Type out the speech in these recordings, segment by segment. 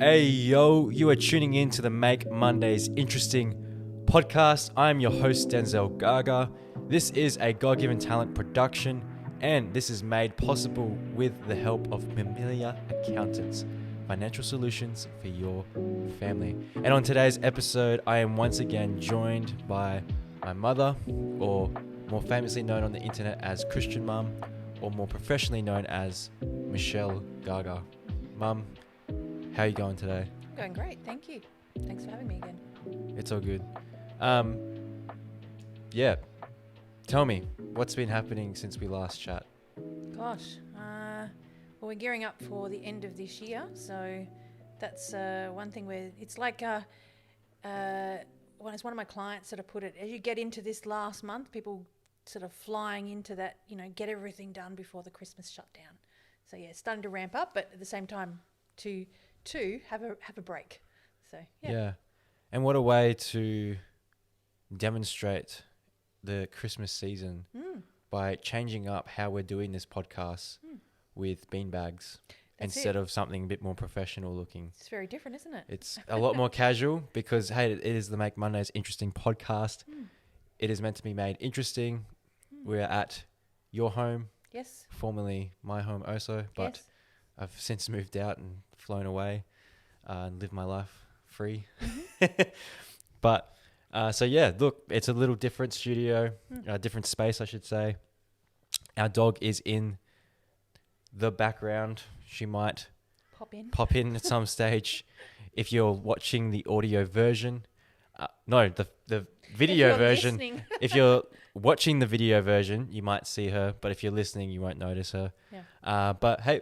Hey yo, you are tuning in to the Make Mondays Interesting podcast. I'm your host, Denzel Gaga. This is a God-given talent production, and this is made possible with the help of Familiar Accountants, financial solutions for your family. And on today's episode, I am once again joined by my mother, or more famously known on the internet as Christian Mum, or more professionally known as Michelle Gaga. Mum, how are you going today? I'm going great, thank you. Thanks for having me again. It's all good. Yeah. Tell me, what's been happening since we last chat? Gosh, well, we're gearing up for the end of this year, so that's one thing where it's like, as one of my clients sort of put it, as you get into this last month, people sort of flying into that, get everything done before the Christmas shutdown. So yeah, it's starting to ramp up, but at the same time, to have a break. So yeah. And what a way to demonstrate the Christmas season by changing up how we're doing this podcast with beanbags instead of something a bit more professional looking. It's very different, isn't it? It's a lot more casual because, hey, it is the Make Mondays Interesting podcast. It is meant to be made interesting. We're at your home. Yes. Formerly my home also, but yes. I've since moved out and flown away and lived my life free. But so yeah, look, it's a little different studio, different space, I should say. Our dog is in the background. She might pop in at some stage. If you're watching the audio version, the video version. Listening. If you're watching the video version, you might see her, but if you're listening, you won't notice her. Yeah. But hey,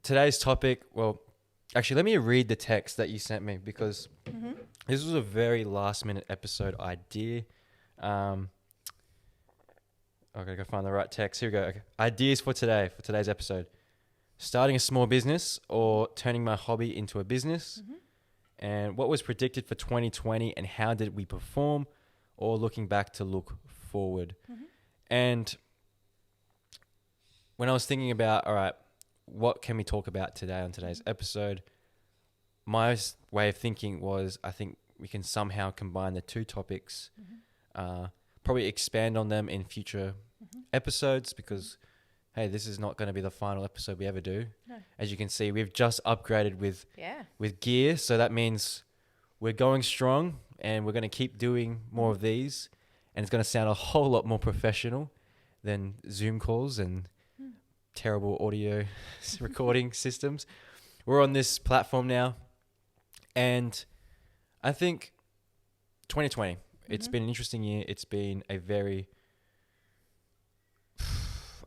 today's topic, well, actually, let me read the text that you sent me because this was a very last-minute episode idea. Okay, go find the right text. Here we go. Okay. Ideas for today's episode. Starting a small business or turning my hobby into a business. And what was predicted for 2020 and how did we perform, or looking back to look forward. And when I was thinking about, all right, what can we talk about today on today's episode? My way of thinking was, I think we can somehow combine the two topics, probably expand on them in future episodes because, hey, this is not going to be the final episode we ever do. No. As you can see, we've just upgraded with gear. So that means we're going strong and we're going to keep doing more of these. And it's going to sound a whole lot more professional than Zoom calls and terrible audio recording systems. We're on this platform now. And I think 2020, it's been an interesting year. It's been a very,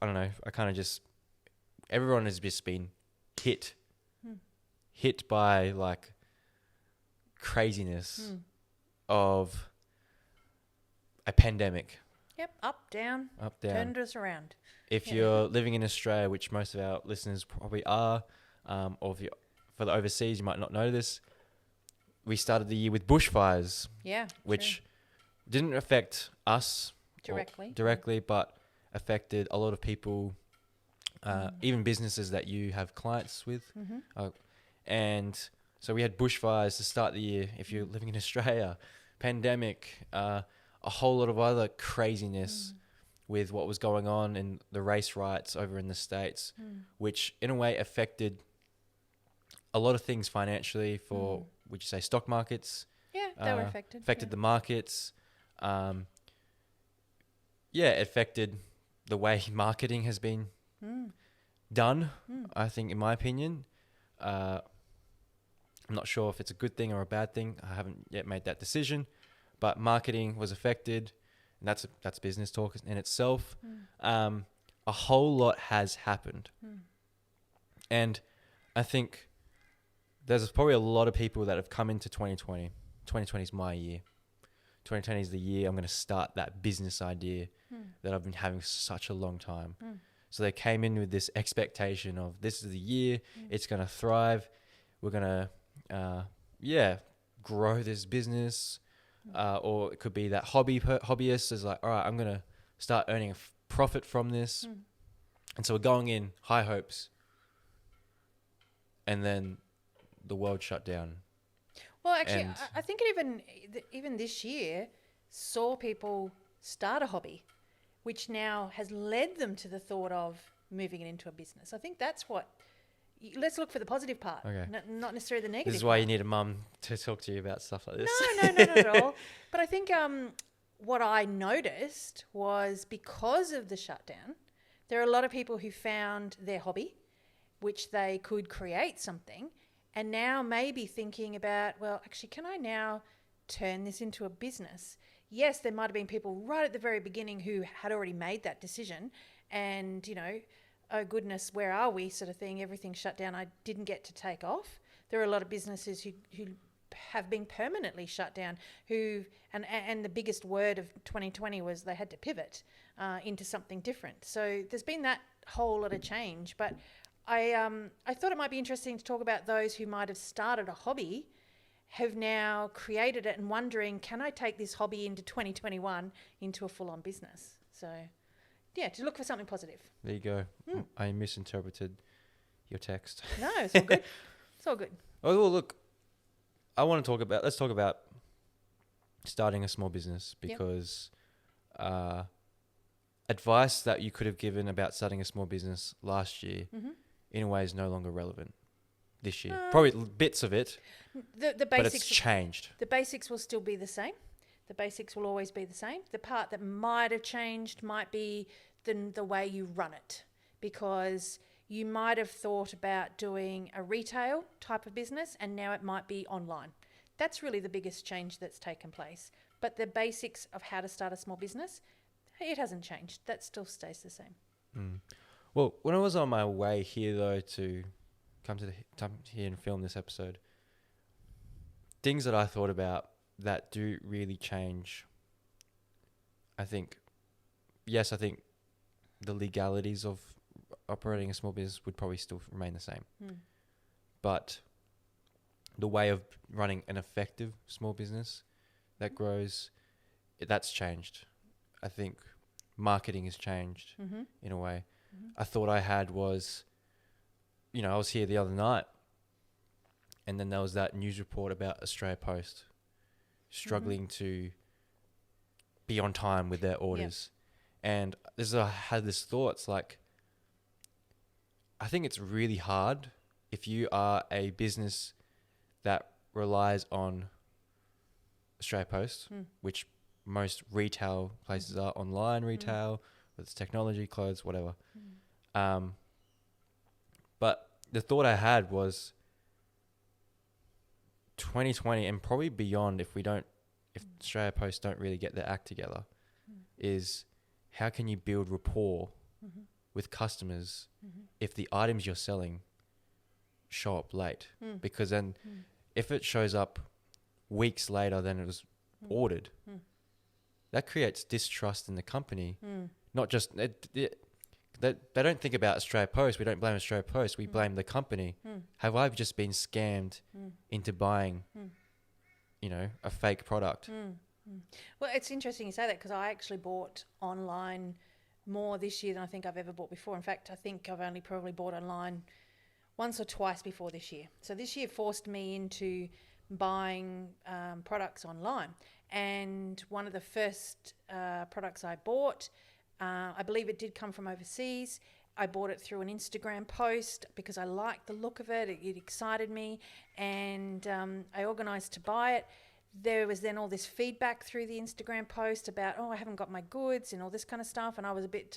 I don't know, everyone has just been hit by like craziness of a pandemic. Yep, up, down. Turned us around. If you're living in Australia, which most of our listeners probably are, or if you're for the overseas, you might not know this, we started the year with bushfires. Yeah, which didn't affect us directly, but affected a lot of people, even businesses that you have clients with. And so we had bushfires to start the year. If you're living in Australia, pandemic, a whole lot of other craziness with what was going on in the race riots over in the States, which in a way affected a lot of things financially for, would you say, stock markets? Yeah, they were affected. Affected the markets. It affected the way marketing has been done, I think, in my opinion. I'm not sure if it's a good thing or a bad thing. I haven't yet made that decision. But marketing was affected, and that's business talk in itself. A whole lot has happened. And I think there's probably a lot of people that have come into 2020. 2020 is my year. 2020 is the year I'm going to start that business idea that I've been having such a long time. So they came in with this expectation of this is the year, it's going to thrive. We're going to, grow this business. Or it could be that hobbyist is like, all right, I'm going to start earning a profit from this. And so we're going in high hopes. And then the world shut down. Well, actually, And- I think it even this year saw people start a hobby, which now has led them to the thought of moving it into a business. I think that's what. Let's look for the positive part, Okay. not necessarily the negative. This is why part. you need a mum to talk to you about stuff like this. No, not at all. But I think what I noticed was because of the shutdown, there are a lot of people who found their hobby, which they could create something, and now maybe thinking about, well, actually, can I now turn this into a business? Yes, there might have been people right at the very beginning who had already made that decision and, oh goodness, where are we sort of thing, everything shut down, I didn't get to take off. There are a lot of businesses who have been permanently shut down and the biggest word of 2020 was they had to pivot into something different. So there's been that whole lot of change. But I thought it might be interesting to talk about those who might have started a hobby, have now created it and wondering, can I take this hobby into 2021 into a full-on business? So, yeah, to look for something positive. There you go. I misinterpreted your text. No, it's all good. It's all good. Oh, well, look, let's talk about starting a small business because advice that you could have given about starting a small business last year in a way is no longer relevant this year. Probably bits of it, The basics, but it's changed. The basics will still be the same. The basics will always be the same. The part that might have changed might be the way you run it, because you might have thought about doing a retail type of business and now it might be online. That's really the biggest change that's taken place. But the basics of how to start a small business, it hasn't changed. That still stays the same. Well, when I was on my way here, though, to come here and film this episode, things that I thought about that do really change, I think the legalities of operating a small business would probably still remain the same. But the way of running an effective small business that grows, that's changed. I think marketing has changed in a way. I thought I had was, I was here the other night and then there was that news report about Australia Post struggling to be on time with their orders. And I had this thought, it's like, I think it's really hard if you are a business that relies on Australia Post, which most retail places are, online retail, whether it's technology, clothes, whatever. But the thought I had was 2020 and probably beyond, if Australia Post don't really get their act together, is how can you build rapport with customers if the items you're selling show up late? Because then if it shows up weeks later than it was ordered, that creates distrust in the company. Not just they don't think about Australia Post. We don't blame Australia Post. We blame the company. Have I just been scammed into buying, a fake product? Well, it's interesting you say that because I actually bought online more this year than I think I've ever bought before. In fact, I think I've only probably bought online once or twice before this year. So this year forced me into buying products online. And one of the first products I bought, I believe it did come from overseas. I bought it through an Instagram post because I liked the look of it. It excited me. And I organised to buy it. There was then all this feedback through the Instagram post about, I haven't got my goods and all this kind of stuff. And I was a bit,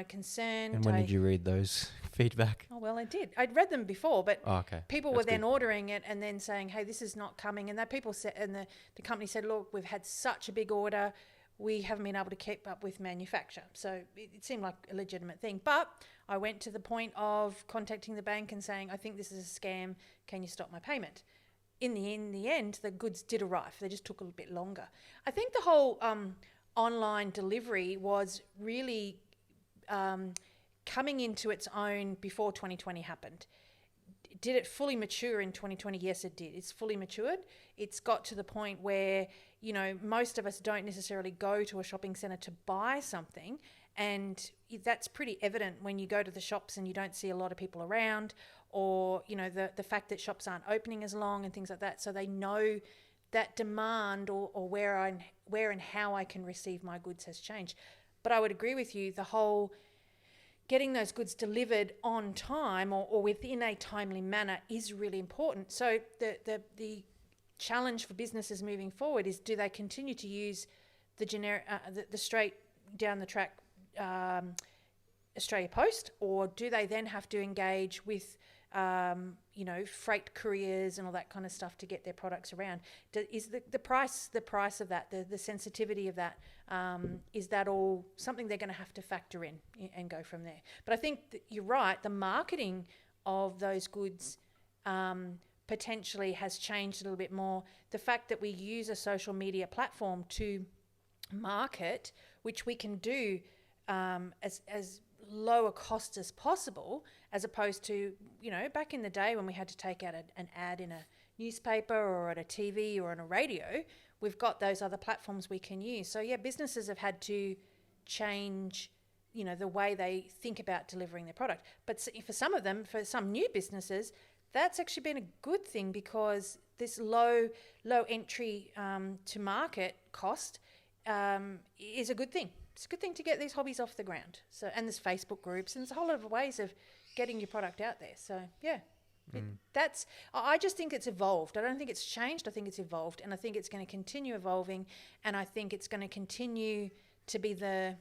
concerned. And when did you read those feedback? Oh, well, I did. I'd read them before, but people were then good. ordering it and then saying, hey, this is not coming. And that people said, and the company said, look, we've had such a big order. We haven't been able to keep up with manufacture. So it seemed like a legitimate thing. But I went to the point of contacting the bank and saying, I think this is a scam. Can you stop my payment? In the end, the goods did arrive. They just took a little bit longer. I think the whole online delivery was really coming into its own before 2020 happened. Did it fully mature in 2020? Yes, it did. It's fully matured. It's got to the point where, most of us don't necessarily go to a shopping centre to buy something. And that's pretty evident when you go to the shops and you don't see a lot of people around, or, you know, the fact that shops aren't opening as long and things like that. So they know that demand or where and how I can receive my goods has changed. But I would agree with you, the whole getting those goods delivered on time or within a timely manner is really important. So the challenge for businesses moving forward is, do they continue to use the generic, the straight down the track Australia Post, or do they then have to engage with you know, freight couriers and all that kind of stuff to get their products around? Is the price of that, the sensitivity of that, is that all something they're going to have to factor in and go from there? But I think that you're right, the marketing of those goods potentially has changed a little bit more. The fact that we use a social media platform to market, which we can do as low a cost as possible, as opposed to, you know, back in the day when we had to take out an ad in a newspaper or at a TV or on a radio. We've got those other platforms we can use. So yeah, businesses have had to change, you know, the way they think about delivering their product. But for some of them, for some new businesses, that's actually been a good thing, because this low entry to market cost is a good thing. It's a good thing to get these hobbies off the ground. So, and there's Facebook groups, and there's a whole lot of ways of getting your product out there. So yeah, I just think it's evolved. I don't think it's changed. I think it's evolved, and I think it's going to continue evolving, and I think it's going to continue to be the,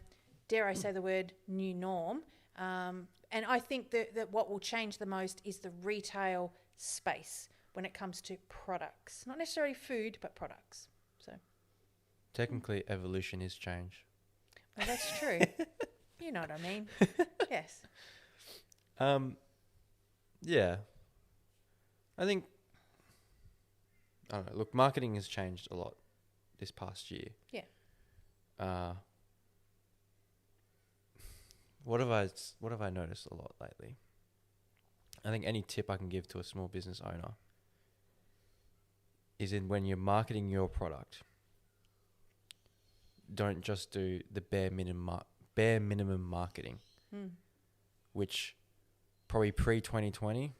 dare I say the word, new norm. And I think that what will change the most is the retail space when it comes to products, not necessarily food, but products. So Technically, evolution is change. well, that's true. You know what I mean? Yes. Yeah. I don't know. Look, marketing has changed a lot this past year. Yeah. What have I noticed a lot lately? I think any tip I can give to a small business owner is, in when you're marketing your product, don't just do the bare minimum marketing, which probably pre-2020.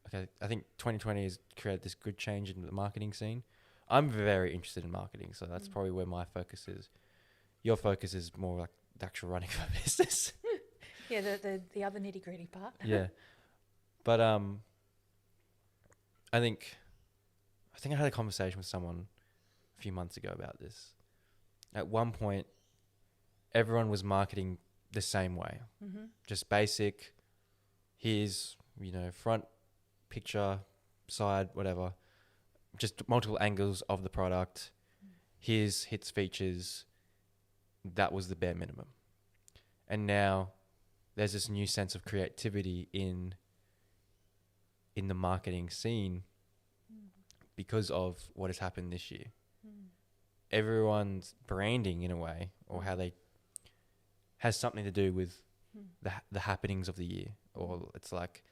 Okay, I think 2020 has created this good change in the marketing scene. I'm very interested in marketing, so that's probably where my focus is. Your focus is more like the actual running of a business. Yeah, the other nitty gritty part. Yeah, but I think I had a conversation with someone a few months ago about this. At one point, everyone was marketing the same way, just basic. Here's, you know, front picture, side, whatever, just multiple angles of the product. Here's its features. That was the bare minimum. And now there's this new sense of creativity in the marketing scene because of what has happened this year. Everyone's branding, in a way, or how they has something to do with the happenings of the year, or it's like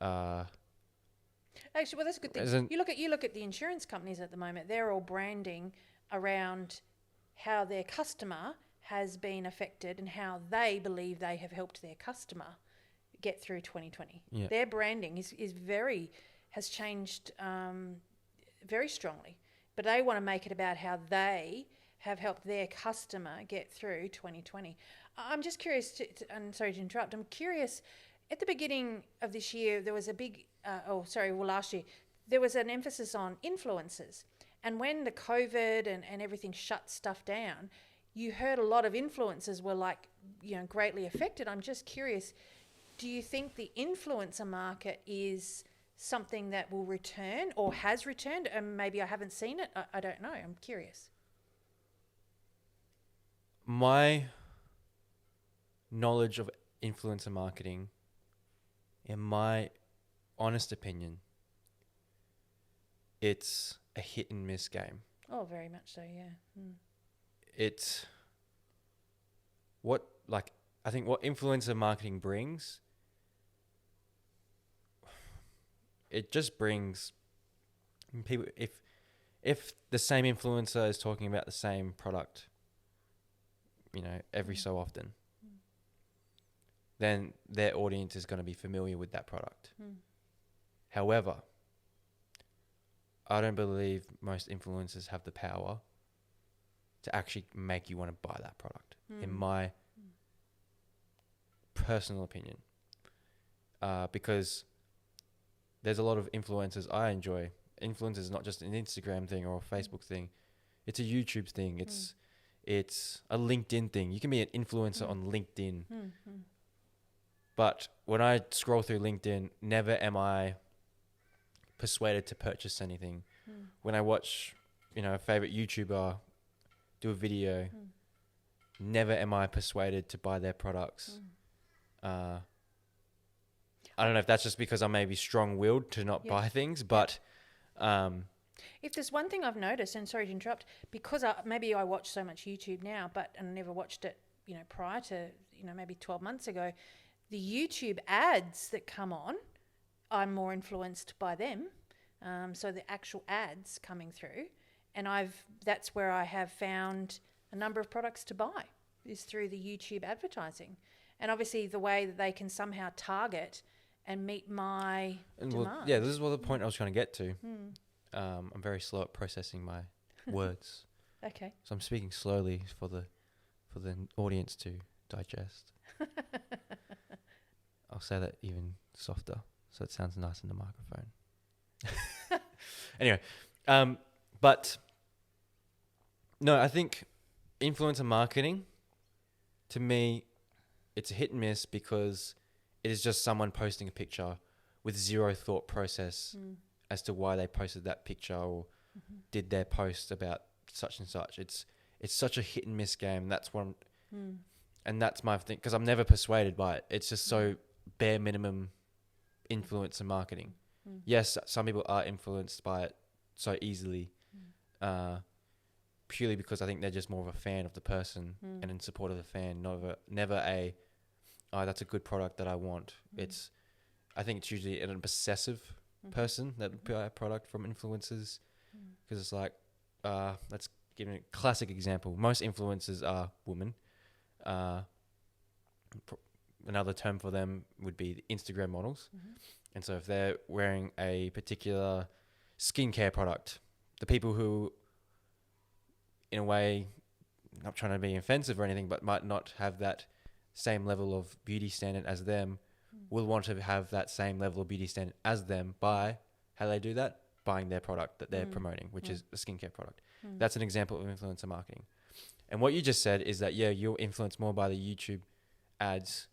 actually, well, that's a good thing. You look at the insurance companies at the moment. They're all branding around how their customer has been affected and how they believe they have helped their customer get through 2020. Yeah. Their branding has changed very strongly, but they want to make it about how they have helped their customer get through 2020. I'm just curious, and sorry to interrupt, I'm curious, at the beginning of this year, there was a big, last year, there was an emphasis on influencers. And when the COVID and everything shut stuff down, you heard a lot of influencers were like, you know, greatly affected. I'm just curious, do you think the influencer market is something that will return or has returned? And maybe I haven't seen it. I don't know. I'm curious. My knowledge of influencer marketing, in my honest opinion, it's a hit and miss game. Oh, very much so, yeah. It's I think what influencer marketing brings, it just brings people, if the same influencer is talking about the same product, you know, every so often, then their audience is going to be familiar with that product. However, I don't believe most influencers have the power to actually make you want to buy that product, in my personal opinion. Because there's a lot of influencers I enjoy. Influencers is not just an Instagram thing or a Facebook thing. It's a YouTube thing. It's a LinkedIn thing. You can be an influencer on LinkedIn. But when I scroll through LinkedIn, never am I persuaded to purchase anything. When I watch, a favorite YouTuber do a video, never am I persuaded to buy their products. I don't know if that's just because I'm maybe strong-willed to not buy things, but if there's one thing I've noticed, and sorry to interrupt, because maybe I watch so much YouTube now, and I never watched it, prior to, maybe 12 months ago, the YouTube ads that come on, I'm more influenced by them. So the actual ads coming through, and that's where I have found a number of products to buy, is through the YouTube advertising. And obviously the way that they can somehow target and meet my demand. Well, yeah, this is what the point I was trying to get to. I'm very slow at processing my words. Okay. So I'm speaking slowly for the audience to digest. I'll say that even softer so it sounds nice in the microphone. Anyway, but no, I think influencer marketing, to me, it's a hit and miss because it is just someone posting a picture with zero thought process as to why they posted that picture or did their post about such and such. It's such a hit and miss game. That's what and that's my thing, because I'm never persuaded by it. It's just so bare minimum influencer marketing. Yes, some people are influenced by it so easily, purely because I think they're just more of a fan of the person and in support of the fan, never a, oh, that's a good product that I want. I think it's usually an obsessive person that would buy a product from influencers, because it's like, let's give a classic example. Most influencers are women. Another term for them would be the Instagram models. And so if they're wearing a particular skincare product, the people who, in a way, not trying to be offensive or anything, but might not have that same level of beauty standard as them, will want to have that same level of beauty standard as them by, how they do that? Buying their product that they're promoting, which is a skincare product. That's an example of influencer marketing. And what you just said is that, yeah, you're influenced more by the YouTube ads.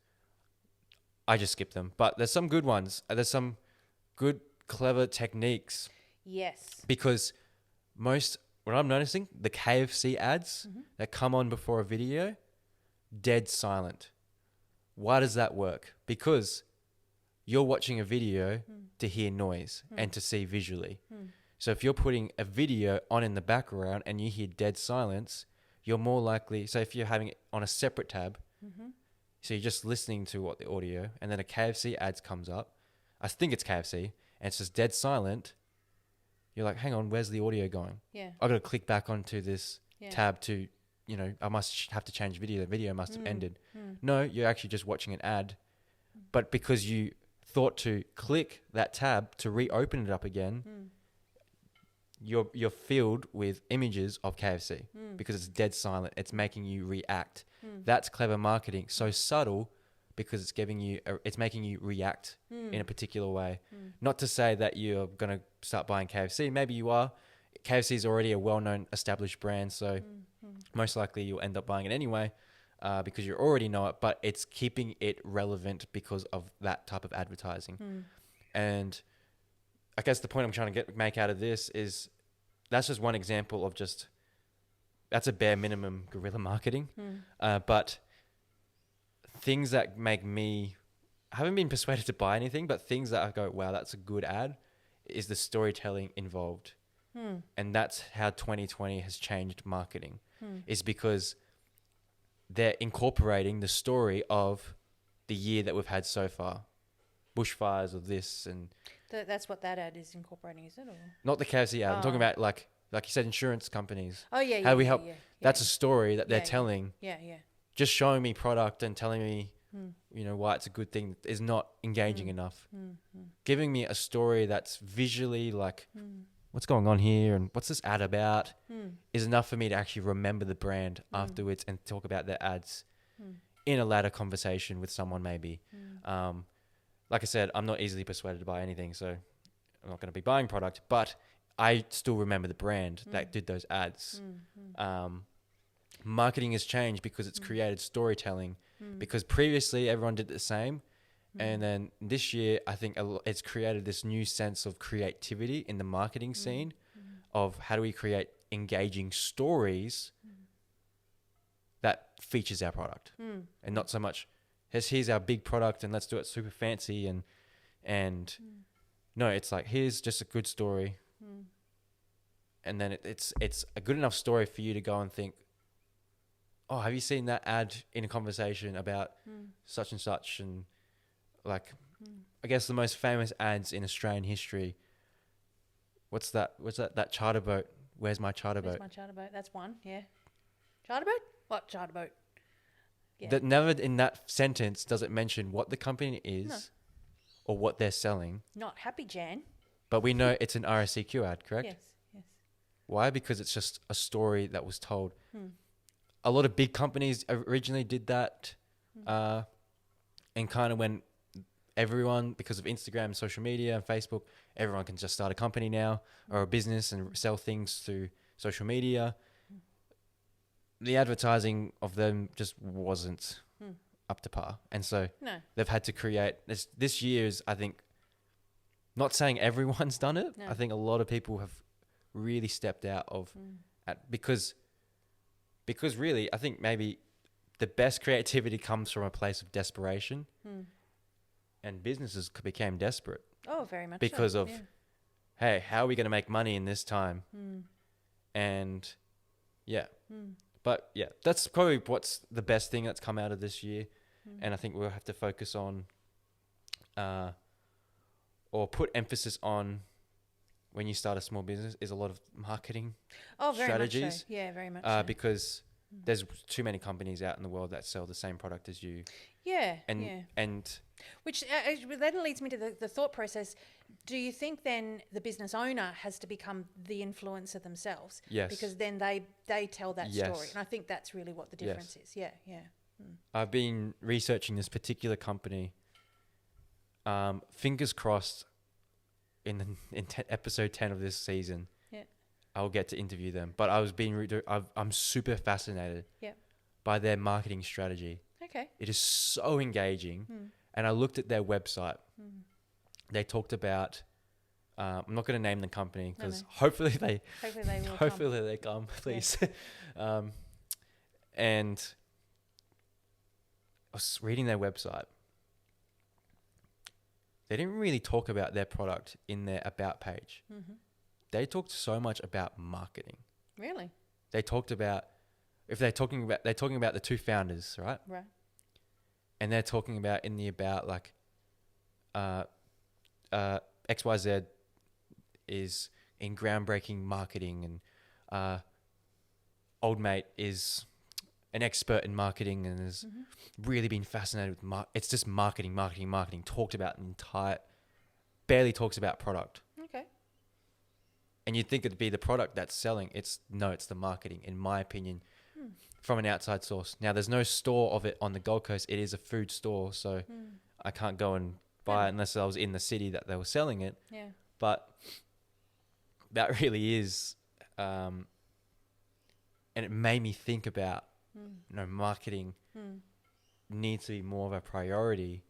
I just skip them. But there's some good ones. There's some good, clever techniques. Yes. Because what I'm noticing, the KFC ads that come on before a video, dead silent. Why does that work? Because you're watching a video to hear noise and to see visually. So if you're putting a video on in the background and you hear dead silence, you're more likely, so if you're having it on a separate tab, so you're just listening to what the audio, and then a KFC ads comes up. I think it's KFC, and it's just dead silent. You're like, hang on, where's the audio going? Yeah. I've got to click back onto this tab to, I must have to change video. The video must have ended. No, you're actually just watching an ad. But because you thought to click that tab to reopen it up again, you're filled with images of KFC because it's dead silent. It's making you react. That's clever marketing. So subtle, because it's making you react in a particular way. Not to say that you're going to start buying KFC. Maybe you are. KFC is already a well-known established brand, so most likely you'll end up buying it anyway because you already know it, but it's keeping it relevant because of that type of advertising. And I guess the point I'm trying to make out of this is that's just one example of that's a bare minimum guerrilla marketing. But things that make me, I haven't been persuaded to buy anything, but things that I go, wow, that's a good ad, is the storytelling involved. And that's how 2020 has changed marketing, is because they're incorporating the story of the year that we've had so far. Bushfires of this and... That's what that ad is incorporating, is it? Or? Not the KFC ad. I'm talking about, like you said, insurance companies. Oh, yeah. How do we help? That's a story that they're telling. Yeah. Just showing me product and telling me you know, why it's a good thing is not engaging enough. Giving me a story that's visually like, what's going on here and what's this ad about is enough for me to actually remember the brand afterwards and talk about their ads in a later conversation with someone maybe. Like I said, I'm not easily persuaded by anything, so I'm not going to be buying product, but I still remember the brand that did those ads. Marketing has changed because it's created storytelling, because previously everyone did the same. And then this year, I think it's created this new sense of creativity in the marketing scene of how do we create engaging stories that features our product and not so much, here's our big product and let's do it super fancy. And no, it's like, here's just a good story. And then it's a good enough story for you to go and think, oh, have you seen that ad in a conversation about such and such? And like, I guess the most famous ads in Australian history. What's that? That charter boat. Where's my charter boat? Where's my charter boat? That's one. Yeah. Charter boat? What charter boat? Yeah. That never in that sentence does it mention what the company is or what they're selling. Not Happy Jan. But we know it's an RSCQ ad, correct? Yes. Why? Because it's just a story that was told. A lot of big companies originally did that, and kind of when everyone, because of Instagram, social media, and Facebook, everyone can just start a company now or a business and sell things through social media. The advertising of them just wasn't up to par, and so they've had to create this year's. I think, not saying everyone's done it. I think a lot of people have really stepped out of because really, I think maybe the best creativity comes from a place of desperation, and businesses became desperate. Oh, very much because so. of, hey, how are we going to make money in this time? And but yeah, that's probably what's the best thing that's come out of this year, and I think we'll have to focus on, or put emphasis on. When you start a small business, is a lot of marketing strategies. Much so. Yeah, very much so. Because there's too many companies out in the world that sell the same product as you. Yeah, and which then leads me to the thought process. Do you think then the business owner has to become the influencer themselves? Yes. Because then they tell that story, and I think that's really what the difference is. Yeah. I've been researching this particular company. Fingers crossed. In episode 10 of this season, I'll get to interview them. But I'm super fascinated by their marketing strategy. Okay. It is so engaging. And I looked at their website. They talked about, I'm not going to name the company because hopefully they come, please. And I was reading their website. They didn't really talk about their product in their about page. They talked so much about marketing. Really? They talked about, they're talking about the two founders, right? Right. And they're talking about in the about like, XYZ is in groundbreaking marketing, and old mate is an expert in marketing and has really been fascinated with it's just marketing, talked about barely talks about product. Okay. And you'd think it'd be the product that's selling. It's the marketing, in my opinion, from an outside source. Now, there's no store of it on the Gold Coast. It is a food store, so I can't go and buy it unless I was in the city that they were selling it. Yeah. But that really is, and it made me think about, marketing needs to be more of a priority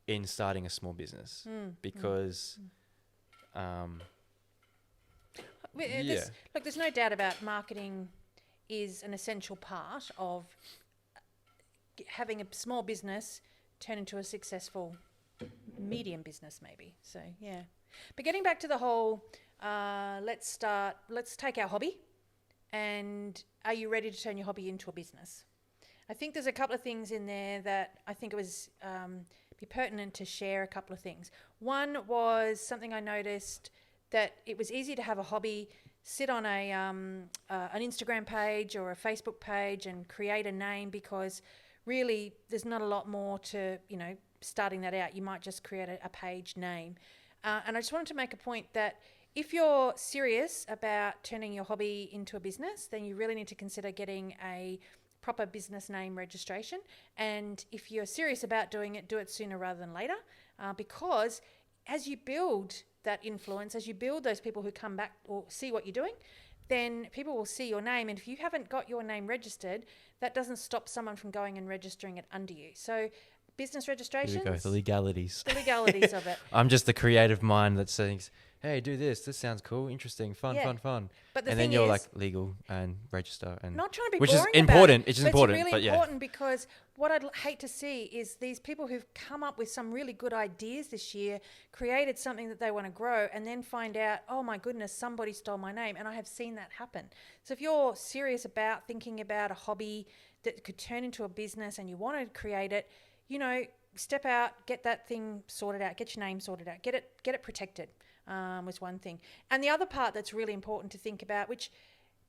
in starting a small business because, there's no doubt about marketing is an essential part of having a small business turn into a successful medium business, maybe. So yeah, but getting back to the whole, let's take our hobby. And are you ready to turn your hobby into a business? I think there's a couple of things in there that I think it was be pertinent to share a couple of things. One was something I noticed that it was easy to have a hobby, sit on an Instagram page or a Facebook page and create a name, because really there's not a lot more to, starting that out. You might just create a page name. And I just wanted to make a point that if you're serious about turning your hobby into a business, then you really need to consider getting a proper business name registration. And if you're serious about doing it, do it sooner rather than later, because as you build that influence, as you build those people who come back or see what you're doing, then people will see your name. And if you haven't got your name registered, that doesn't stop someone from going and registering it under you. So business registrations. Here we go, the legalities. The legalities of it. I'm just the creative mind that says, hey, do this. This sounds cool, interesting, fun. But and then you're like legal and register. And not trying to be which boring is important. It's really important because what I'd hate to see is these people who've come up with some really good ideas this year, created something that they want to grow, and then find out, oh my goodness, somebody stole my name. And I have seen that happen. So if you're serious about thinking about a hobby that could turn into a business and you want to create it, step out, get that thing sorted out, get your name sorted out, get it protected. Was one thing. And the other part that's really important to think about, which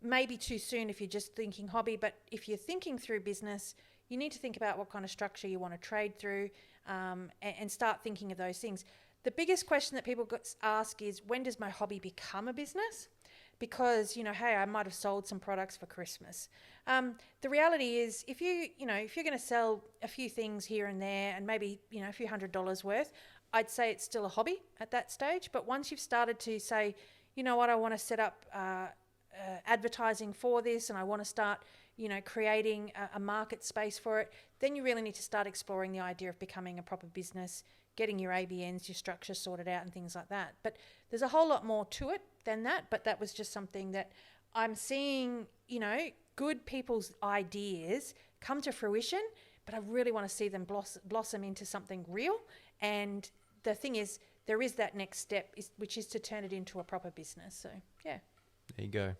may be too soon if you're just thinking hobby, but if you're thinking through business, you need to think about what kind of structure you want to trade through, and start thinking of those things. The biggest question that people ask is, when does my hobby become a business? Because, hey, I might have sold some products for Christmas. The reality is, if you're going to sell a few things here and there and maybe, a few $100s worth, I'd say it's still a hobby at that stage. But once you've started to say, you know what, I want to set up advertising for this, and I want to start, creating a market space for it, then you really need to start exploring the idea of becoming a proper business, getting your ABNs, your structure sorted out and things like that. But there's a whole lot more to it than that. But that was just something that I'm seeing, good people's ideas come to fruition, but I really want to see them blossom into something real. And the thing is, there is that next step, which is to turn it into a proper business. So, yeah. There you go.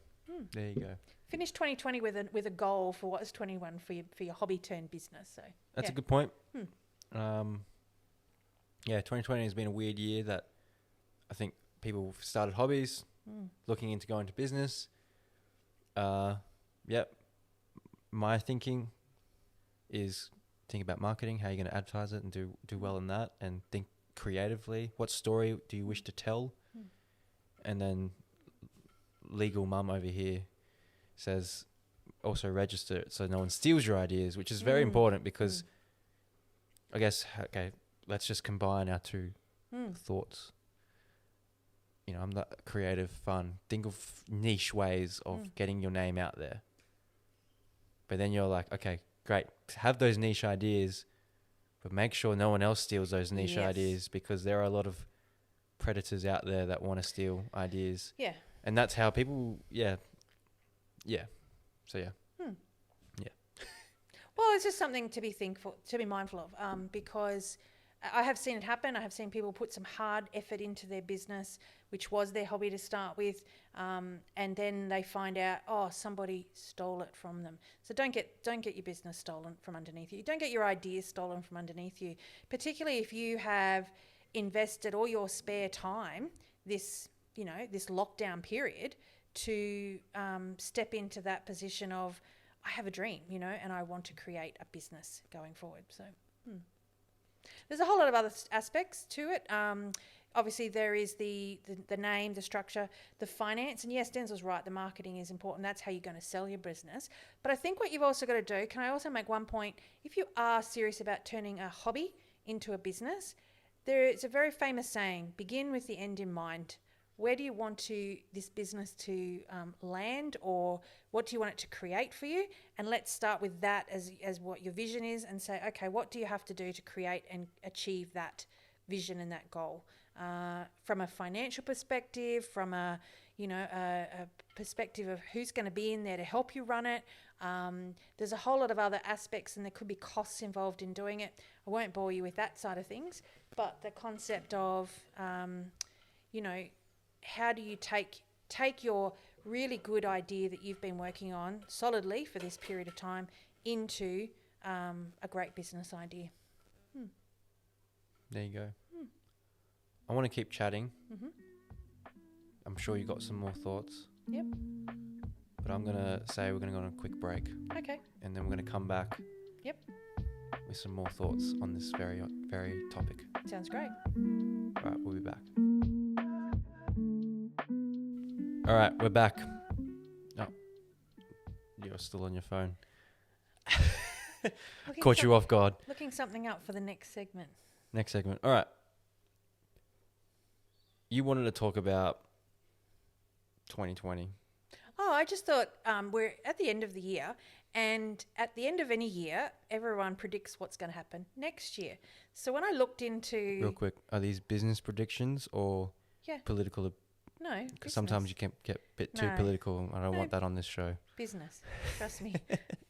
There you go. Finish 2020 with a goal for what is 21 for your hobby turned business. So that's a good point. 2020 has been a weird year that I think people started hobbies, looking into going to business. My thinking is think about marketing, how you're going to advertise it and do well in that, and think creatively. What story do you wish to tell? And then legal mum over here says also register it so no one steals your ideas, which is very important because I guess, okay, let's just combine our two thoughts. I'm the creative, fun. Think of niche ways of getting your name out there. But then you're like, okay, great, have those niche ideas, but make sure no one else steals those niche ideas, because there are a lot of predators out there that want to steal ideas. Yeah. And that's how people, So, yeah. Yeah. Well, it's just something to be mindful of, because I have seen it happen. I have seen people put some hard effort into their business, which was their hobby to start with, and then they find out, somebody stole it from them. So don't get your business stolen from underneath you. Don't get your ideas stolen from underneath you, particularly if you have invested all your spare time this lockdown period to step into that position of, I have a dream, and I want to create a business going forward. So. There's a whole lot of other aspects to it. Obviously, there is the name, the structure, the finance. And yes, Denzel's right, the marketing is important. That's how you're going to sell your business. But I think what you've also got to do, can I also make one point? If you are serious about turning a hobby into a business, there's a very famous saying, begin with the end in mind. Where do you want this business to land, or what do you want it to create for you? And let's start with that as what your vision is, and say, okay, what do you have to do to create and achieve that vision and that goal? From a financial perspective, from a perspective of who's going to be in there to help you run it. There's a whole lot of other aspects, and there could be costs involved in doing it. I won't bore you with that side of things, but the concept of, how do you take your really good idea that you've been working on solidly for this period of time into a great business idea? There you go. I want to keep chatting. I'm sure you got some more thoughts. Yep. But I'm going to say we're going to go on a quick break. Okay. And then we're going to come back. Yep. me some more thoughts on this very topic. Sounds great. All right, we'll be back. All right, we're back. Oh, you're still on your phone. Caught you off guard. Looking something up for the next segment. Next segment. All right. You wanted to talk about 2020. Oh, I just thought we're at the end of the year, and at the end of any year, everyone predicts what's going to happen next year. So when I looked into... Real quick, are these business predictions or political? No, because sometimes you can get a bit too political. I don't want that on this show. Business. Trust me.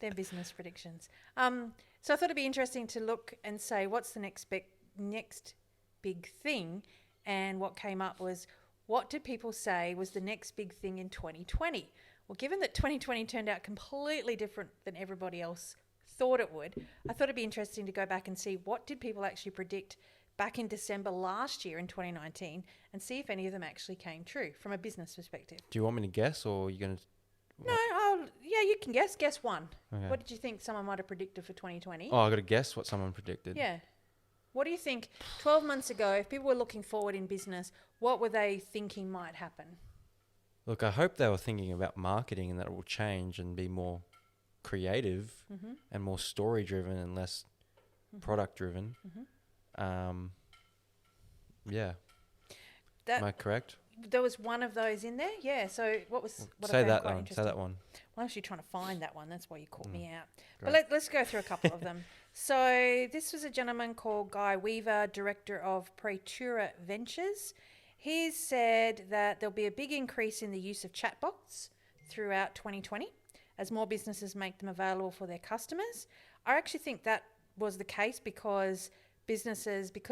They're business predictions. So I thought it'd be interesting to look and say, what's the next big thing? And what came up was, what did people say was the next big thing in 2020? Well, given that 2020 turned out completely different than everybody else thought it would, I thought it'd be interesting to go back and see what did people actually predict back in December last year in 2019 and see if any of them actually came true from a business perspective. Do you want me to guess, or are you going to... No, you can guess. Guess one. Okay. What did you think someone might have predicted for 2020? Oh, I got to guess what someone predicted. Yeah. What do you think 12 months ago, if people were looking forward in business, what were they thinking might happen? Look, I hope they were thinking about marketing and that it will change and be more creative and more story driven and less product driven. Yeah. Am I correct? There was one of those in there. Yeah. So what Say that one. Say that one. Well, I'm actually trying to find that one. That's why you caught me out. Great. But let's go through a couple of them. So this was a gentleman called Guy Weaver, director of Praetura Ventures. He said that there'll be a big increase in the use of chatbots throughout 2020 as more businesses make them available for their customers. I actually think that was the case because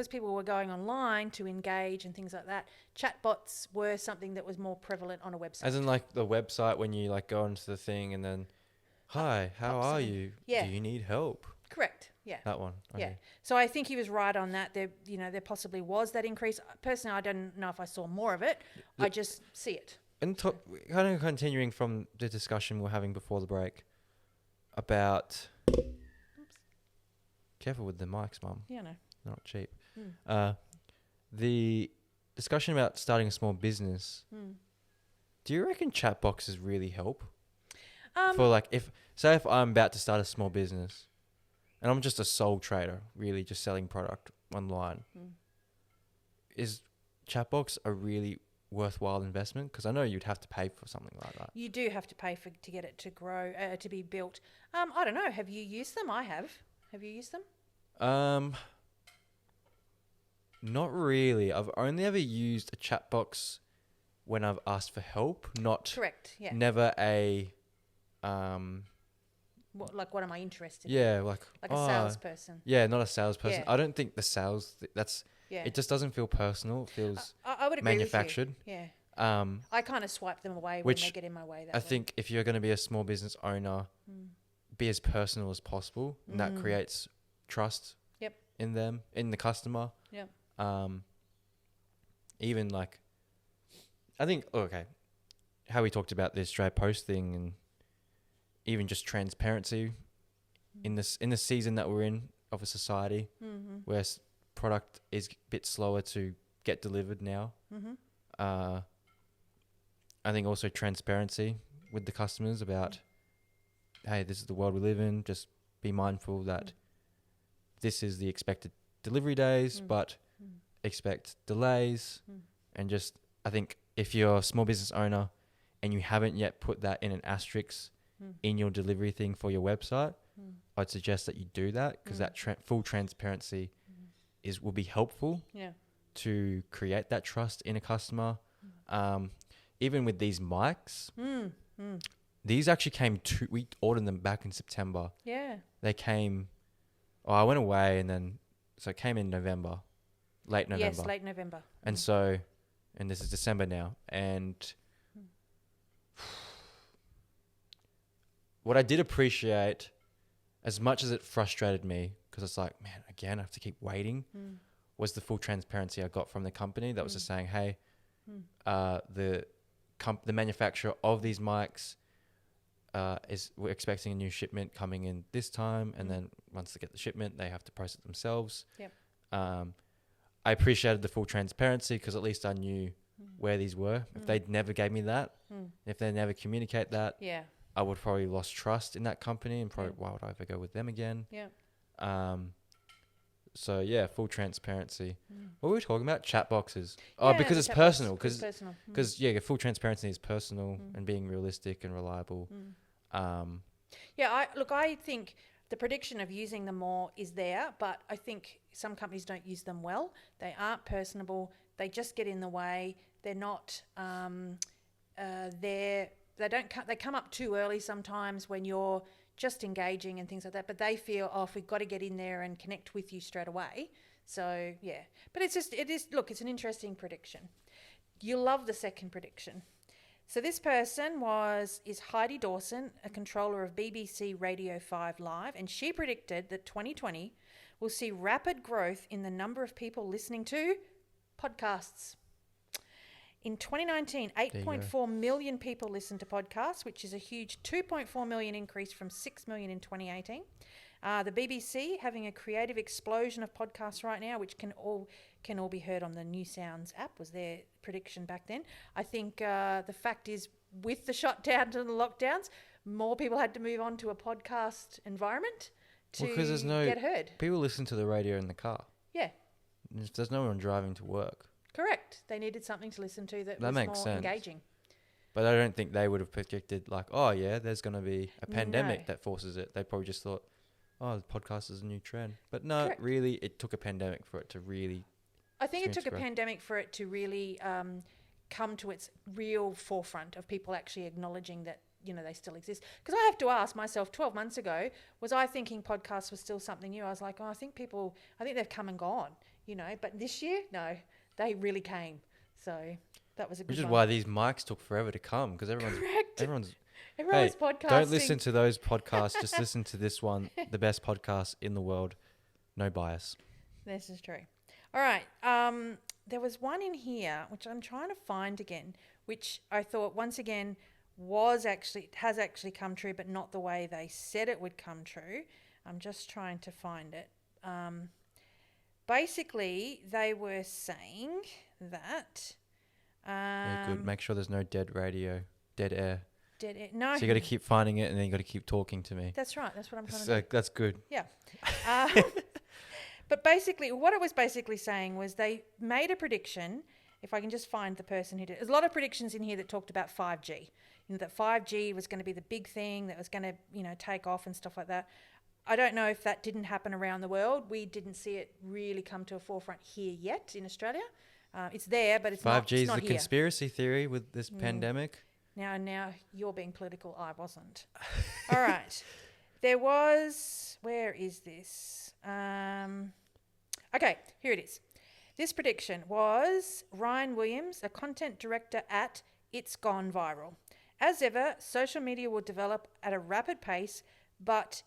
people were going online to engage and things like that, chatbots were something that was more prevalent on a website. As in like the website when you like go into the thing and then, hi, how are you? Yeah. Do you need help? Correct. Yeah. That one. Okay. Yeah. So I think he was right on that. There possibly was that increase. Personally, I don't know if I saw more of it. I just see it. And kind of continuing from the discussion we were having before the break about... Careful with the mics, Mum. Yeah, no. They're not cheap. The discussion about starting a small business. Do you reckon chat boxes really help? For like, if I'm about to start a small business and I'm just a sole trader, really just selling product online, is Chatbox a really worthwhile investment? Because I know you'd have to pay for something like that. You do have to pay to get it to grow, to be built. I don't know. Have you used them? I have. Have you used them? Not really. I've only ever used a chat box when I've asked for help. Not correct. Yeah. Never a. What am I interested in? Yeah, like a salesperson. Yeah, not a salesperson. Yeah. I don't think the sales. It just doesn't feel personal. It feels I would agree manufactured. With you. Yeah. I kind of swipe them away when they get in my way. I think if you're going to be a small business owner, be as personal as possible, and that creates trust. Yep. In them, in the customer. Yep. Even like, I think how we talked about the Australia Post thing, and even just transparency in the season that we're in of a society where product is a bit slower to get delivered now. I think also transparency with the customers about, hey, this is the world we live in. Just be mindful that this is the expected delivery days, but expect delays. And just, I think if you're a small business owner and you haven't yet put that in an asterisk in your delivery thing for your website, I'd suggest that you do that, because that full transparency will be helpful to create that trust in a customer. Even with these mics, these actually came we ordered them back in September. Yeah. They came, I went away so it came in November, late November. Yes, late November. And and this is December now. And what I did appreciate, as much as it frustrated me, because it's like, man, again, I have to keep waiting, was the full transparency I got from the company that was just saying, hey, the manufacturer of these mics we're expecting a new shipment coming in this time, and then once they get the shipment, they have to process it themselves. Yep. I appreciated the full transparency because at least I knew where these were. If they never gave me that, if they never communicate that, Yeah. I would probably lost trust in that company and probably why would I ever go with them again? Yeah. So yeah, full transparency. What were we talking about? Chat boxes. Yeah, Because the it's chat personal. box is personal. Because full transparency is personal and being realistic and reliable. Yeah, I think the prediction of using them more is there, but I think some companies don't use them well. They aren't personable. They just get in the way. They're not. They come up too early sometimes when you're just engaging and things like that. But they feel, if we've got to get in there and connect with you straight away. So yeah, but it's an interesting prediction. You'll love the second prediction. So this person is Heidi Dawson, a controller of BBC Radio 5 Live, and she predicted that 2020 will see rapid growth in the number of people listening to podcasts. In 2019, 8.4 million people listened to podcasts, which is a huge 2.4 million increase from 6 million in 2018. The BBC having a creative explosion of podcasts right now, which can all be heard on the New Sounds app, was their prediction back then. I think the fact is, with the shutdowns and the lockdowns, more people had to move on to a podcast environment to get heard. People listen to the radio in the car. Yeah. If there's no one driving to work. Correct. They needed something to listen to that was makes more sense. engaging. But I don't think they would have predicted there's going to be a pandemic that forces it. They probably just thought, the podcast is a new trend. But no, Correct. Really, it took a pandemic for it to really... I think it took a pandemic for it to really come to its real forefront of people actually acknowledging that, they still exist. Because I have to ask myself, 12 months ago, was I thinking podcasts was still something new? I was like, I think they've come and gone, But this year, no, they really came. So that was a good one. Which is why these mics took forever to come, because everyone's podcasting. Don't listen to those podcasts. Just listen to this one, the best podcast in the world. No bias. This is true. All right. There was one in here, which I'm trying to find again, which I thought, once again, has actually come true, but not the way they said it would come true. I'm just trying to find it. Basically, they were saying that... yeah, good. Make sure there's no dead air. Dead air. No. So you got to keep finding it, and then you got to keep talking to me. That's right. That's what I'm trying to do. That's good. Yeah. But basically, what it was basically saying was they made a prediction. If I can just find the person who did it. There's a lot of predictions in here that talked about 5G. That 5G was going to be the big thing that was going to, take off and stuff like that. I don't know if that didn't happen around the world. We didn't see it really come to a forefront here yet in Australia. It's there, but it's 5G not. 5G is the here. Conspiracy theory with this pandemic. Now you're being political. I wasn't. All right. There was... Where is this? Okay, here it is. This prediction was Ryan Williams, a content director at It's Gone Viral. As ever, social media will develop at a rapid pace, but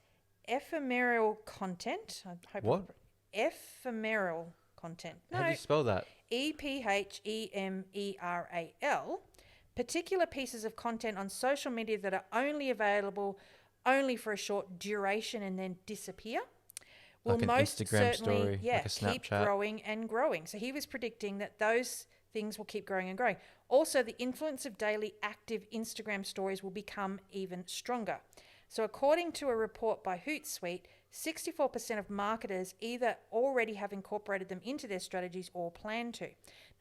ephemeral content... What? Ephemeral content. How do you spell that? EPHEMERAL. Particular pieces of content on social media that are only available only for a short duration and then disappear will like an most Instagram certainly story, like a Snapchat. Keep growing and growing. So he was predicting that those things will keep growing and growing. Also, the influence of daily active Instagram stories will become even stronger. So according to a report by Hootsuite, 64% of marketers either already have incorporated them into their strategies or plan to.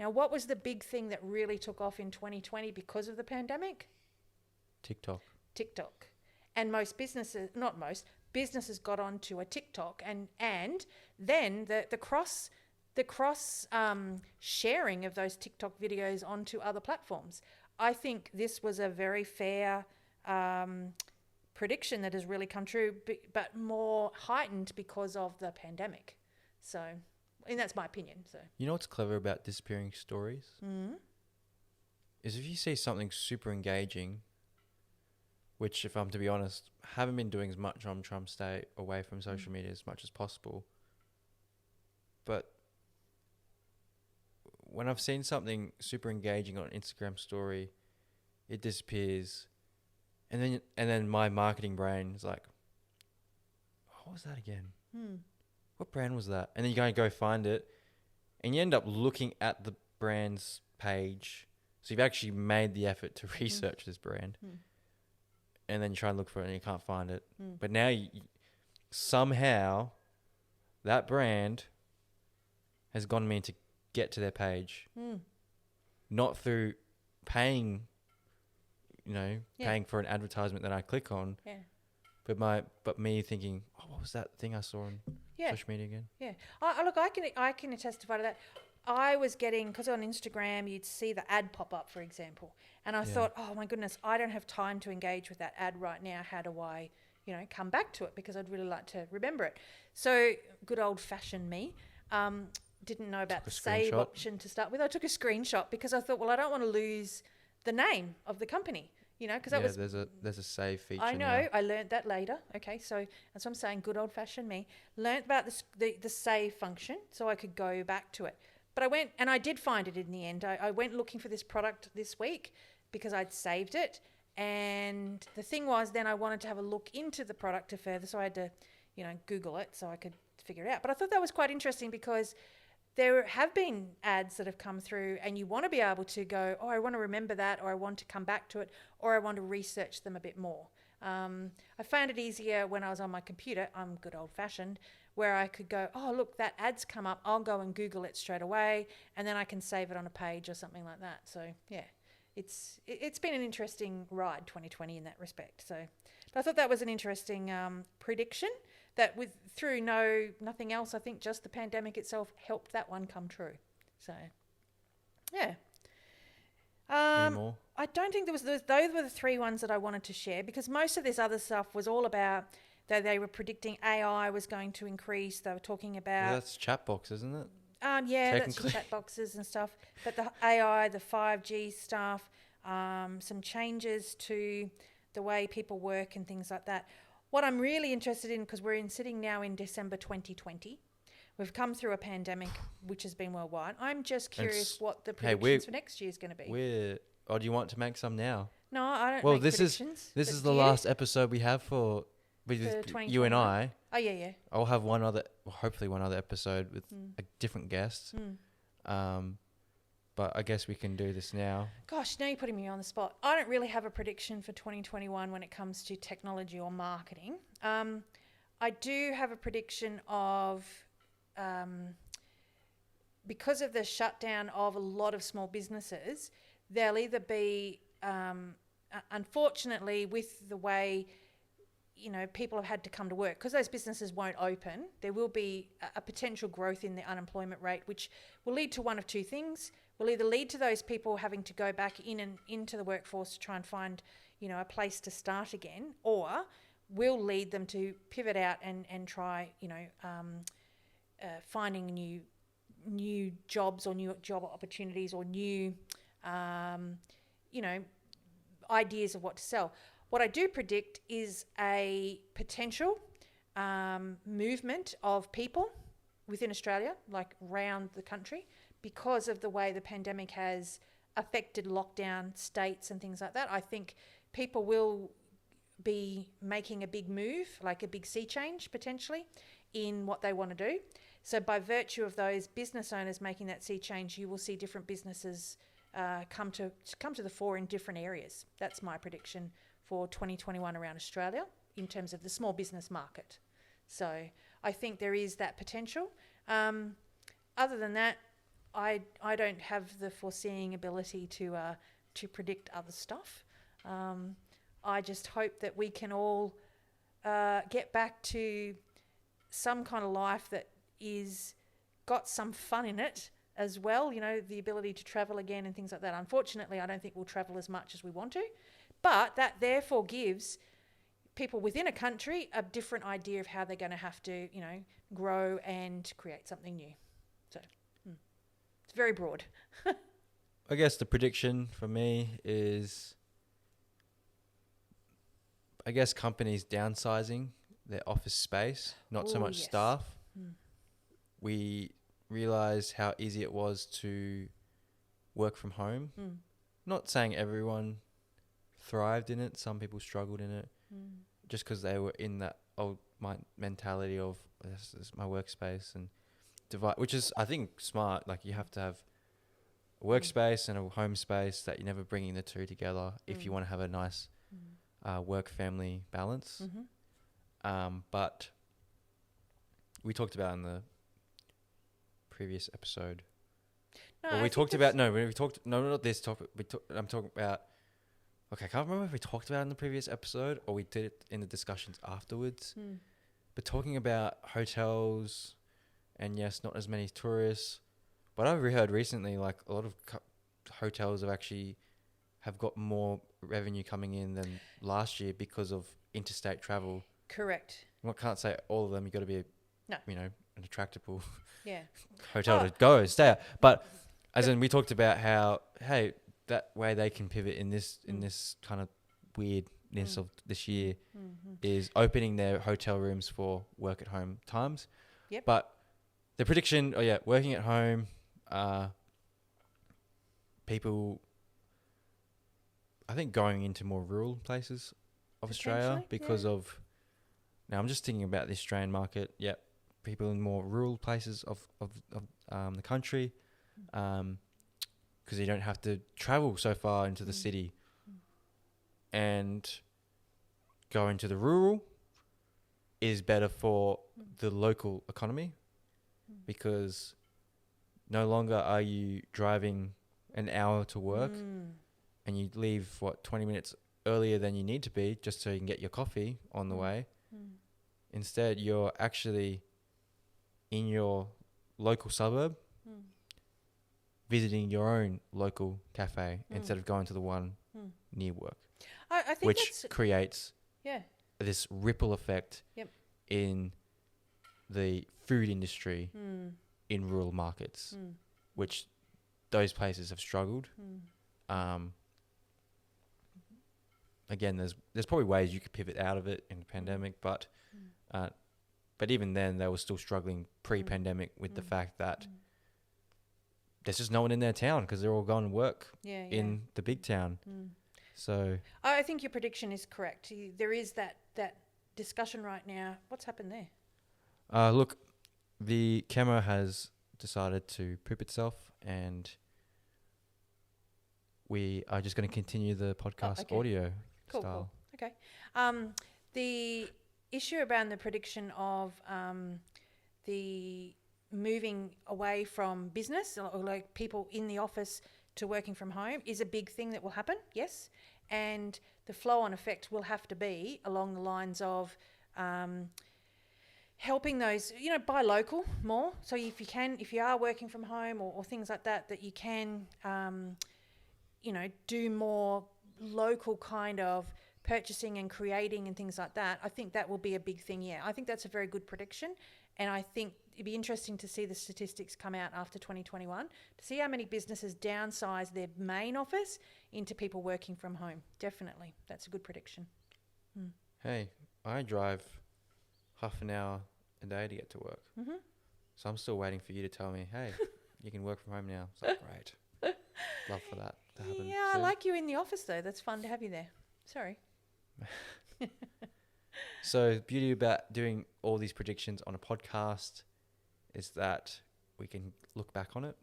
Now, what was the big thing that really took off in 2020 because of the pandemic? TikTok. And businesses got onto a TikTok, and then the cross sharing of those TikTok videos onto other platforms. I think this was a very fair prediction that has really come true, but more heightened because of the pandemic. So, and that's my opinion. So, you know what's clever about disappearing stories? Is if you see something super engaging, which, if I'm to be honest, haven't been doing as much. I'm trying to stay away from social media as much as possible. But when I've seen something super engaging on an Instagram story, it disappears. and then my marketing brain is like, what was that again? What brand was that? And then you go find it, and you end up looking at the brand's page. So you've actually made the effort to research this brand, and then you try and look for it and you can't find it. But now somehow that brand has gotten me to get to their page, not through paying, paying for an advertisement that I click on, but me thinking, oh, what was that thing I saw on social media again? Yeah. Look, I can testify to that. I was getting, because on Instagram you'd see the ad pop up, for example, and I thought, oh my goodness, I don't have time to engage with that ad right now. How do I, come back to it, because I'd really like to remember it. So good old fashioned me. Didn't know about the save option to start with. I took a screenshot because I thought, well, I don't want to lose the name of the company, because that was... there's a save feature. I know. Now. I learnt that later. Okay, so that's what I'm saying. Good old fashioned me. Learnt about the save function so I could go back to it. But I went, and I did find it in the end. I went looking for this product this week because I'd saved it. And the thing was, then I wanted to have a look into the product further, so I had to, Google it so I could figure it out. But I thought that was quite interesting because there have been ads that have come through and you want to be able to go, oh, I want to remember that, or I want to come back to it, or I want to research them a bit more. I found it easier when I was on my computer. I'm good old fashioned, where I could go, oh, look, that ad's come up. I'll go and Google it straight away, and then I can save it on a page or something like that. So, yeah, it's been an interesting ride, 2020, in that respect. So, but I thought that was an interesting prediction that through nothing else, I think just the pandemic itself helped that one come true. So, yeah. Any more? I don't think those were the three ones that I wanted to share, because most of this other stuff was all about... they were predicting AI was going to increase. They were talking about... Well, that's Chatbox, isn't it? Yeah, that's chat boxes and stuff. But the AI, the 5G stuff, some changes to the way people work and things like that. What I'm really interested in, because we're sitting now in December 2020, we've come through a pandemic which has been worldwide. I'm just curious what the predictions for next year is going to be. Do you want to make some now? No, I don't. Well, make predictions. This is the last episode we have for you and I. Oh yeah. I'll have hopefully one other episode with a different guest. But I guess we can do this now. Gosh, now you're putting me on the spot. I don't really have a prediction for 2021 when it comes to technology or marketing. I do have a prediction of, because of the shutdown of a lot of small businesses, they'll either be, unfortunately, with the way, people have had to come to work, because those businesses won't open, there will be a potential growth in the unemployment rate, which will lead to one of two things. Will either lead to those people having to go back into the workforce to try and find, a place to start again, or will lead them to pivot out and try, finding new jobs or new job opportunities or new, ideas of what to sell. What I do predict is a potential movement of people within Australia, like around the country, because of the way the pandemic has affected lockdown states and things like that. I think people will be making a big move, like a big sea change potentially, in what they want to do. So by virtue of those business owners making that sea change, you will see different businesses come to the fore in different areas. That's my prediction for 2021 around Australia in terms of the small business market. So I think there is that potential. Other than that, I don't have the foreseeing ability to predict other stuff. I just hope that we can all get back to some kind of life that is got some fun in it as well, the ability to travel again and things like that. Unfortunately, I don't think we'll travel as much as we want to, but that therefore gives people within a country a different idea of how they're going to have to, grow and create something new. So it's very broad. I guess the prediction for me is, companies downsizing their office space, not so much staff. We realized how easy it was to work from home. Not saying everyone thrived in it. Some people struggled in it just because they were in that old mentality of this is my workspace and divide, which is, I think, smart. Like, you have to have a workspace and a home space that you're never bringing the two together if you want to have a nice work-family balance. But we talked about in the previous episode. No, We talked about not this topic. I'm talking about. Okay, I can't remember if we talked about it in the previous episode or we did it in the discussions afterwards. But talking about hotels, and yes, not as many tourists. But I've heard recently, like, a lot of hotels have got more revenue coming in than last year because of interstate travel. Correct. I can't say all of them. You got to be, No. an attractable Yeah. hotel to go stay at. But as in, we talked about how, hey, that way they can pivot in this kind of weirdness of this year is opening their hotel rooms for work at home times. Yep. But the prediction, working at home, people, I think, going into more rural places of Australia because of, now I'm just thinking about the Australian market. Yep. People in more rural places of the country, because you don't have to travel so far into the city, and going to the rural is better for the local economy, because no longer are you driving an hour to work and you leave 20 minutes earlier than you need to be just so you can get your coffee on the way. Instead, you're actually in your local suburb visiting your own local cafe instead of going to the one near work. I think which creates this ripple effect in the food industry in rural markets, which those places have struggled. Again, there's probably ways you could pivot out of it in the pandemic, but even then they were still struggling pre-pandemic with the fact that there's just no one in their town because they're all going to work in the big town. So I think your prediction is correct. There is that discussion right now. What's happened there? Look, the camera has decided to poop itself, and we are just going to continue the podcast audio style. Cool. Okay. The issue around the prediction of the moving away from business, or like people in the office to working from home, is a big thing that will happen, yes. And the flow-on effect will have to be along the lines of helping those, buy local more. So if you are working from home or things like that, that you can, do more local kind of purchasing and creating and things like that. I think that will be a big thing. Yeah, I think that's a very good prediction. And I think it'd be interesting to see the statistics come out after 2021 to see how many businesses downsize their main office into people working from home. Definitely. That's a good prediction. Hey, I drive half an hour a day to get to work. So I'm still waiting for you to tell me, hey, you can work from home now. It's like, great. Love for that to happen. Yeah, I like you in the office though. That's fun to have you there. Sorry. So the beauty about doing all these predictions on a podcast is that we can look back on it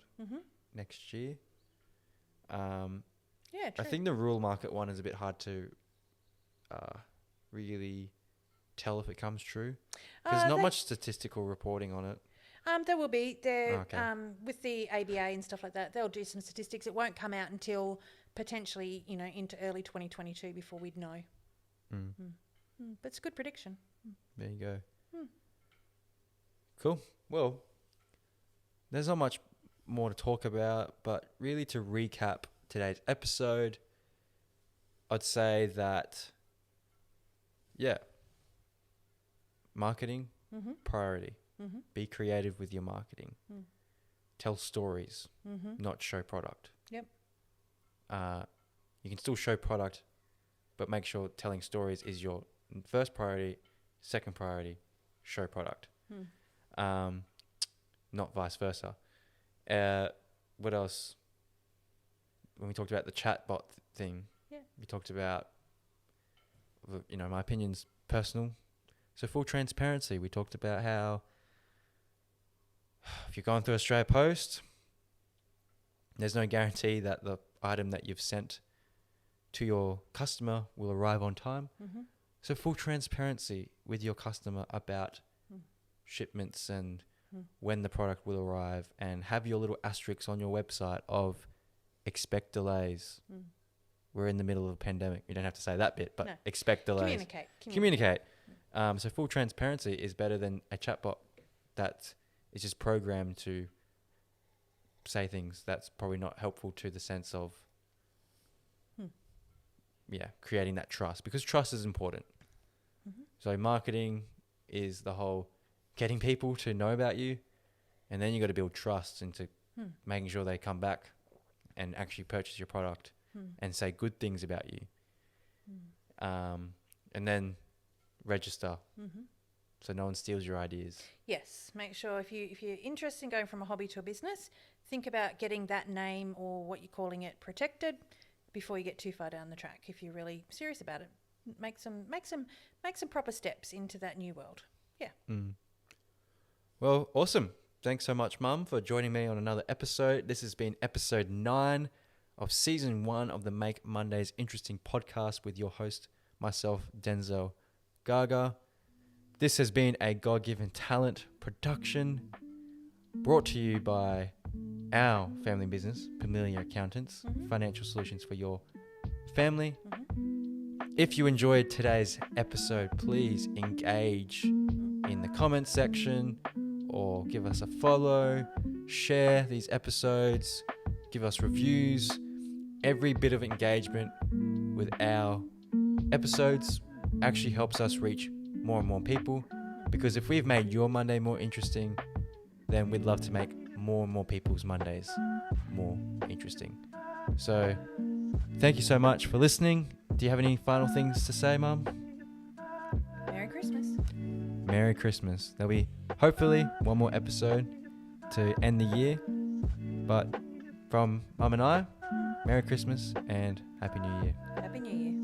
next year. Yeah, true. I think the rural market one is a bit hard to really tell if it comes true. There's not much statistical reporting on it. There will be. With the ABA and stuff like that, they'll do some statistics. It won't come out until potentially, into early 2022 before we'd know. But it's a good prediction. There you go. Cool. Well, there's not much more to talk about, but really to recap today's episode, I'd say that, marketing, priority. Be creative with your marketing. Tell stories, not show product. Yep. You can still show product, but make sure telling stories is your first priority. Second priority, show product. Not vice versa. What else? When we talked about the chatbot thing, We talked about, my opinion's personal. So full transparency. We talked about how if you're going through Australia Post, there's no guarantee that the item that you've sent to your customer will arrive on time. Mm-hmm. So full transparency with your customer about shipments and when the product will arrive, and have your little asterisks on your website of expect delays. We're in the middle of a pandemic. You don't have to say that bit, but No. expect delays. Communicate. So full transparency is better than a chatbot that is just programmed to say things that's probably not helpful to the sense of creating that trust, because trust is important. So marketing is the whole getting people to know about you, and then you got to build trust into making sure they come back and actually purchase your product and say good things about you. And then register so no one steals your ideas. Yes, make sure if you're interested in going from a hobby to a business, think about getting that name or what you're calling it protected before you get too far down the track. If you're really serious about it, make some proper steps into that new world. Yeah. Well, awesome. Thanks so much, Mum, for joining me on another episode. This has been episode 9 of season 1 of the Make Mondays Interesting podcast with your host, myself, Denzel Gaga. This has been a God-given talent production brought to you by our family business, Familiar Accountants, financial solutions for your family. If you enjoyed today's episode, please engage in the comments section or give us a follow, share these episodes, give us reviews. Every bit of engagement with our episodes actually helps us reach more and more people, because if we've made your Monday more interesting, then we'd love to make more and more people's Mondays more interesting. So thank you so much for listening. Do you have any final things to say, Mum? Merry Christmas. Merry Christmas. There'll be hopefully one more episode to end the year. But from Mum and I, Merry Christmas and Happy New Year. Happy New Year.